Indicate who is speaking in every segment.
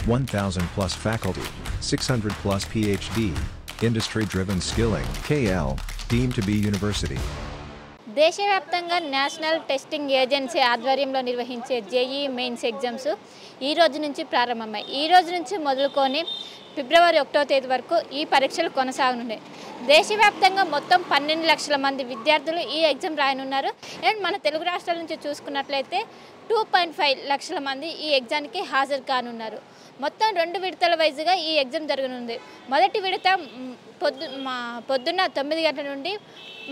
Speaker 1: 1,000 plus faculty, 600 plus PhD, industry-driven skilling, KL, deemed to be university.
Speaker 2: దేశవ్యాప్తంగా national testing agency ఆధ్వర్యంలో నిర్వహించే JEE mains exams ఈ రోజు నుంచి ప్రారంభమయ్యాయి. ఈ రోజు నుంచి మొదలుకొని ఫిబ్రవరి 1వ తేదీ వరకు ఈ పరీక్షలు కొనసాగనున్నాయి. దేశవ్యాప్తంగా మొత్తం 12 లక్షల మంది విద్యార్థులు ఈ ఎగ్జామ్ రాయనున్నారు. అండ్ మన తెలుగు రాష్ట్రాల నుంచి చూసుకున్నట్లయితే 2.5 లక్షల మంది ఈ ఎగ్జామ్కి హాజరు కానున్నారు. మొత్తం 2 విడతల వైజ్గా ఈ ఎగ్జామ్ జరగనుంది. మొదటి విడత పొద్దున్న 9 గంటల నుండి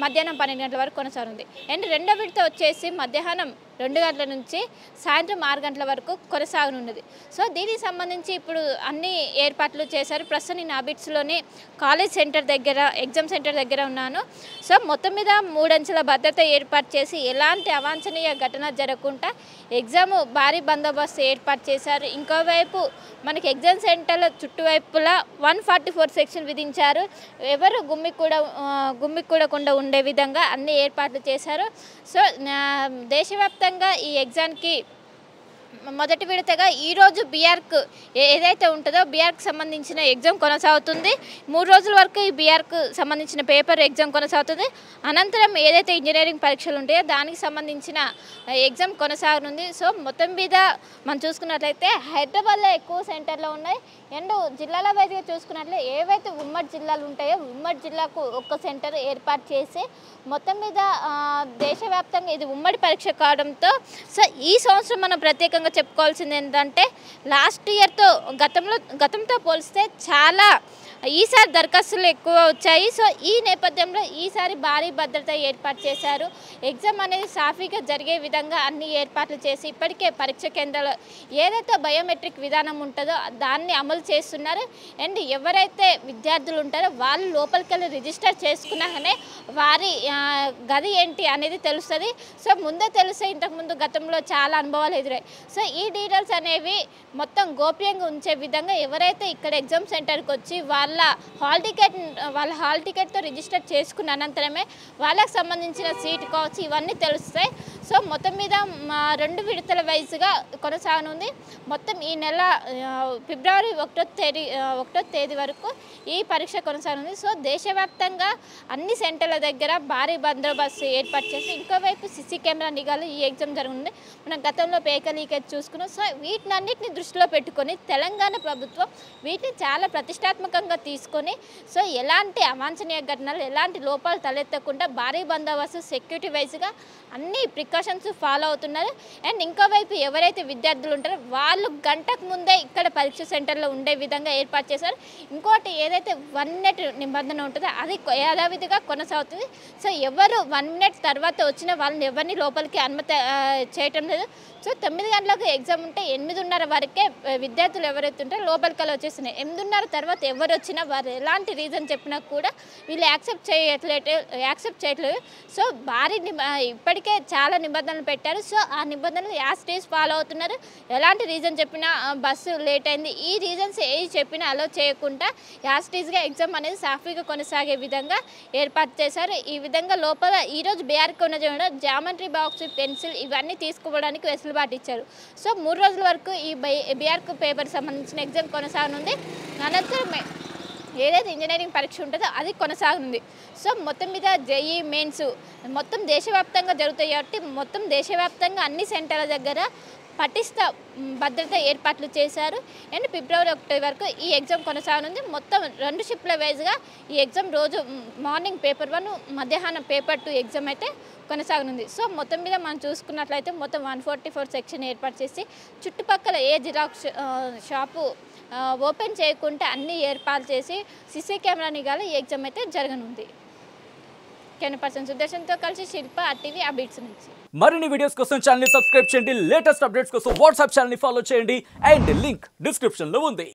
Speaker 2: మధ్యాహ్నం 12 గంటల వరకు కొనసాగుతుంది. అండ్ రెండో విడత వచ్చేసి మధ్యాహ్నం 2 గంటల నుంచి సాయంత్రం 6 గంటల వరకు కొనసాగనున్నది. సో దీనికి సంబంధించి ఇప్పుడు అన్ని ఏర్పాట్లు చేశారు. ప్రస్తుతం నేను అబిట్స్లోని కాలేజ్ సెంటర్ దగ్గర ఎగ్జామ్ సెంటర్ దగ్గర ఉన్నాను. సో మొత్తం మీద 3 అంచెల భద్రత ఏర్పాటు చేసి ఎలాంటి అవాంఛనీయ ఘటన జరగకుండా ఎగ్జామ్ భారీ బందోబస్తు ఏర్పాటు చేశారు. ఇంకోవైపు మనకి ఎగ్జామ్ సెంటర్ల చుట్టువైపులా 144 సెక్షన్ విధించారు. ఎవరు గుమ్మికూడకుండా ఉండే విధంగా అన్ని ఏర్పాట్లు చేశారు. సో దేశవ్యాప్తంగా ఈ ఎగ్జామ్కి మొదటి విడతగా ఈరోజు బీఆర్కు ఏదైతే ఉంటుందో బీఆర్కు సంబంధించిన ఎగ్జామ్ కొనసాగుతుంది. 3 రోజుల వరకు ఈ బీఆర్కు సంబంధించిన పేపర్ ఎగ్జామ్ కొనసాగుతుంది. అనంతరం ఏదైతే ఇంజనీరింగ్ పరీక్షలు ఉంటాయో దానికి సంబంధించిన ఎగ్జామ్ కొనసాగనుంది. సో మొత్తం మీద మనం చూసుకున్నట్లయితే హైదరాబాద్లో ఎక్కువ సెంటర్లు ఉన్నాయి. అండ్ జిల్లాల వైద్యుగా చూసుకున్నట్లయితే ఏవైతే ఉమ్మడి జిల్లాలు ఉంటాయో ఉమ్మడి జిల్లాకు ఒక్క సెంటర్ ఏర్పాటు చేసి మొత్తం మీద దేశవ్యాప్తంగా ఇది ఉమ్మడి పరీక్ష కావడంతో సో ఈ సంవత్సరం మనం ప్రత్యేకంగా చెప్పుకోవాల్సింది ఏంటంటే లాస్ట్ ఇయర్తో గతంతో పోలిస్తే చాలా ఈసారి దరఖాస్తులు ఎక్కువ వచ్చాయి. సో ఈ నేపథ్యంలో ఈసారి భారీ భద్రత ఏర్పాటు చేశారు. ఎగ్జామ్ అనేది సాఫీగా జరిగే విధంగా అన్ని ఏర్పాట్లు చేసి ఇప్పటికే పరీక్ష కేంద్రాలు ఏదైతే బయోమెట్రిక్ విధానం ఉంటుందో దాన్ని అమలు చేస్తున్నారు. అండ్ ఎవరైతే విద్యార్థులు ఉంటారో వాళ్ళు లోపలికి వెళ్ళి రిజిస్టర్ చేసుకున్నాకనే వారి గది ఏంటి అనేది తెలుస్తుంది. సో ముందే తెలిస్తే ఇంతకుముందు గతంలో చాలా అనుభవాలు ఎదురాయి. సో ఈ డీటెయిల్స్ అనేవి మొత్తం గోప్యంగా ఉంచే విధంగా ఎవరైతే ఇక్కడ ఎగ్జామ్ సెంటర్కి వచ్చి వాళ్ళ హాల్ టికెట్తో రిజిస్టర్ చేసుకున్న అనంతరమే వాళ్ళకి సంబంధించిన సీట్ కావచ్చు ఇవన్నీ తెలుస్తాయి. సో మొత్తం మీద 2 విడతల వైజ్గా కొనసాగనుంది. మొత్తం ఈ నెల ఫిబ్రవరి 1వ తేదీ వరకు ఈ పరీక్ష కొనసాగనుంది. సో దేశవ్యాప్తంగా అన్ని సెంటర్ల దగ్గర భారీ బందోబస్తు ఏర్పాటు చేసి ఇంకోవైపు సిసి కెమెరా నిఘాలు ఈ ఎగ్జామ్ జరుగుతుంది. మనం గతంలో పేపర్ లీకేజ్ చూసుకున్నాం. సో వీటినన్నిటిని దృష్టిలో పెట్టుకొని తెలంగాణ ప్రభుత్వం వీటిని చాలా ప్రతిష్టాత్మకంగా తీసుకొని సో ఎలాంటి అవాంఛనీయ ఘటనలు ఎలాంటి లోపాలు తలెత్తకుండా భారీ బందోబస్తు సెక్యూరిటీ వైజ్గా అన్ని ప్రికాషన్స్ ఫాలో అవుతున్నారు. అండ్ ఇంకోవైపు ఎవరైతే విద్యార్థులు ఉంటారో వాళ్ళు గంటకు ముందే ఇక్కడ పరీక్ష సెంటర్లో ఉండే విధంగా ఏర్పాటు చేశారు. ఇంకోటి ఏదైతే 1 మినిట్ నిబంధన ఉంటుందో అది యథావిధిగా కొనసాగుతుంది. సో ఎవరు 1 మినిట్ తర్వాత వచ్చిన వాళ్ళని ఎవరిని లోపలికి అనుమతి చేయటం లేదు. సో 9 గంటలకు ఎగ్జామ్ ఉంటే 8:30 వరకే విద్యార్థులు ఎవరైతే ఉంటారో లోపలికి వచ్చేస్తున్నాయి. 8:30 తర్వాత ఎవరు వచ్చినా వారు ఎలాంటి రీజన్ చెప్పినా కూడా వీళ్ళు యాక్సెప్ట్ చేయట్లేదు. సో ఇప్పటికే చాలా నిబంధనలు పెట్టారు. సో ఆ నిబంధనలు యాస్టేజ్ ఫాలో అవుతున్నారు. ఎలాంటి రీజన్ చెప్పినా బస్సు లేట్ అయింది ఈ రీజన్స్ ఏవి చెప్పినా అలో చేయకుండా యాస్టేజ్గా ఎగ్జామ్ అనేది సాఫీగా కొనసాగే విధంగా ఏర్పాటు చేశారు. ఈ విధంగా లోపల ఈరోజు బీఆర్కి ఉన్న జామెట్రీ బాక్స్ పెన్సిల్ ఇవన్నీ తీసుకోవడానికి వెసులుబాటు ఇచ్చారు. సో 3 రోజుల వరకు ఈ బీఆర్కు పేపర్ సంబంధించిన ఎగ్జామ్ కొనసాగనుంది. అనంతరం ఏదైతే ఇంజనీరింగ్ పరీక్ష ఉంటుందో అది కొనసాగనుంది. సో మొత్తం మీద జేఈఈ మెయిన్స్ మొత్తం దేశవ్యాప్తంగా జరుగుతాయి కాబట్టి మొత్తం దేశవ్యాప్తంగా అన్ని సెంటర్ల దగ్గర పటిష్ట భద్రత ఏర్పాట్లు చేశారు. అండ్ ఫిబ్రవరి 1 వరకు ఈ ఎగ్జామ్ కొనసాగనుంది. మొత్తం 2 షిఫ్ట్ల వైజ్గా ఈ ఎగ్జామ్ రోజు మార్నింగ్ పేపర్ 1 మధ్యాహ్నం పేపర్ 2 ఎగ్జామ్ అయితే కొనసాగనుంది. సో మొత్తం మీద మనం చూసుకున్నట్లయితే మొత్తం 144 సెక్షన్ ఏర్పాటు చేసి చుట్టుపక్కల ఏ జిరాక్స్ షాపు ఓపెన్ చేయకుండా అన్ని ఏర్పాటు చేసి సిసి కెమెరా నిఘాలు ఈ ఎగ్జామ్ అయితే జరగనుంది. కెన్ పర్సన్ సుదర్శన్తో కలిసి శిల్ప RTV అబిట్స్ నుంచి.
Speaker 3: మరిన్ని వీడియోస్ కోసం ఛానల్ ని సబ్స్క్రైబ్ చేయండి. లేటెస్ట్ అప్డేట్స్ కోసం వాట్సాప్ ఛానల్ ని ఫాలో చేయండి. అండ్ లింక్ డిస్క్రిప్షన్ లో ఉంది.